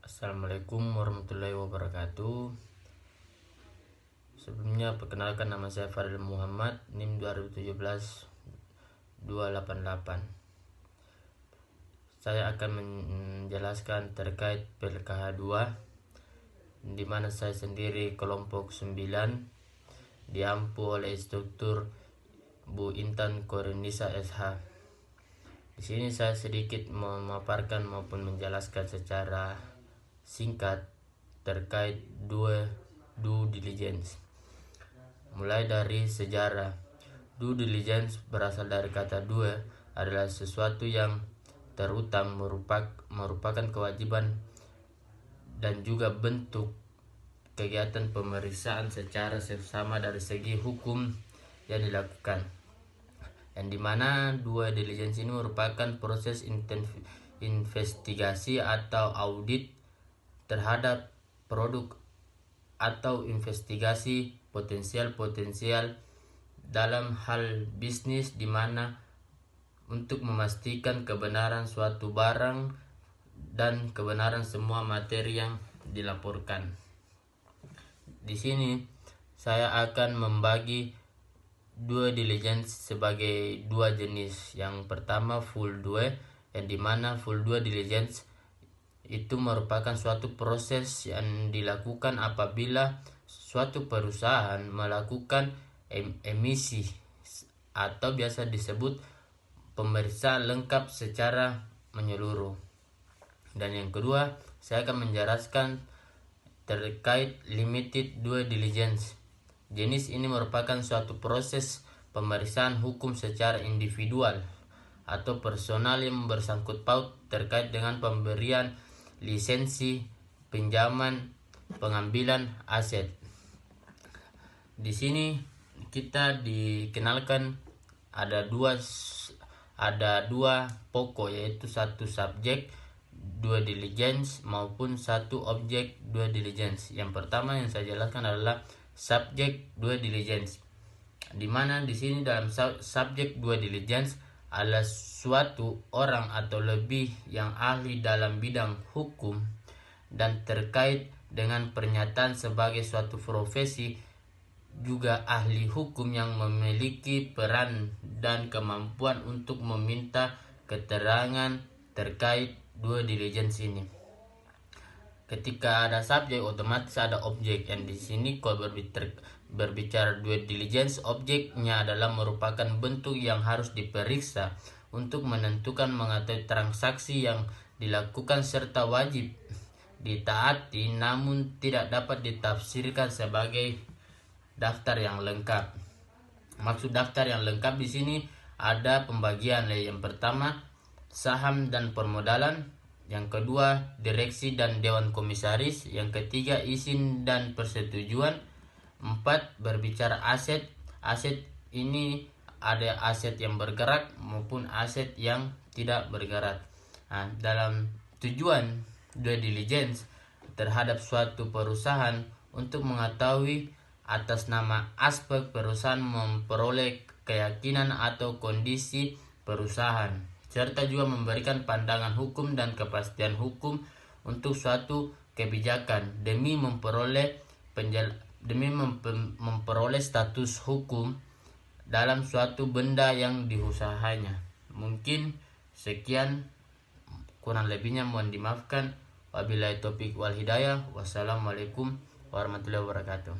Assalamualaikum warahmatullahi wabarakatuh. Sebelumnya perkenalkan, nama saya Fadil Muhammad, NIM 2017-288. Saya akan menjelaskan terkait PLKH 2, di mana saya sendiri kelompok 9 diampu oleh instruktur Bu Intan Korinisa SH. Di sini saya sedikit memaparkan maupun menjelaskan secara singkat terkait due diligence. Mulai dari sejarah. Due diligence berasal dari kata due, adalah sesuatu yang terutang, merupakan kewajiban dan juga bentuk kegiatan pemeriksaan secara seksama dari segi hukum yang dilakukan, yang dimana due diligence ini merupakan proses investigasi atau audit terhadap produk atau investigasi potensial dalam hal bisnis, di mana untuk memastikan kebenaran suatu barang dan kebenaran semua materi yang dilaporkan. Di sini saya akan membagi due diligence sebagai dua jenis. Yang pertama full due, yang dimana full due diligence itu merupakan suatu proses yang dilakukan apabila suatu perusahaan melakukan emisi atau biasa disebut pemeriksaan lengkap secara menyeluruh. Dan yang kedua, saya akan menjelaskan terkait limited due diligence. Jenis ini merupakan suatu proses pemeriksaan hukum secara individual atau personal yang bersangkut paut terkait dengan pemberian lisensi, pinjaman, pengambilan aset. Di sini kita dikenalkan ada dua pokok, yaitu satu subjek due diligence maupun satu objek due diligence. Yang pertama yang saya jelaskan adalah subjek due diligence, di mana di sini dalam subjek due diligence adalah suatu orang atau lebih yang ahli dalam bidang hukum dan terkait dengan pernyataan sebagai suatu profesi, juga ahli hukum yang memiliki peran dan kemampuan untuk meminta keterangan terkait due diligence ini. Ketika ada subjek, otomatis ada objek. Yang di sini kalau berbicara due diligence, objeknya adalah merupakan bentuk yang harus diperiksa untuk menentukan mengetahui transaksi yang dilakukan serta wajib ditaati, namun tidak dapat ditafsirkan sebagai daftar yang lengkap. Maksud daftar yang lengkap di sini ada pembagian. Yang pertama, saham dan permodalan. Yang kedua, direksi dan dewan komisaris. Yang ketiga, izin dan persetujuan. 4, berbicara aset. Aset ini ada aset yang bergerak maupun aset yang tidak bergerak. Dalam tujuan due diligence terhadap suatu perusahaan untuk mengetahui atas nama aspek perusahaan memperoleh keyakinan atau kondisi perusahaan, serta juga memberikan pandangan hukum dan kepastian hukum untuk suatu kebijakan demi memperoleh status hukum dalam suatu benda yang diusahanya. Mungkin sekian, kurang lebihnya mohon dimaafkan. Wabillahi taufiq wal hidayah. Wassalamualaikum warahmatullahi wabarakatuh.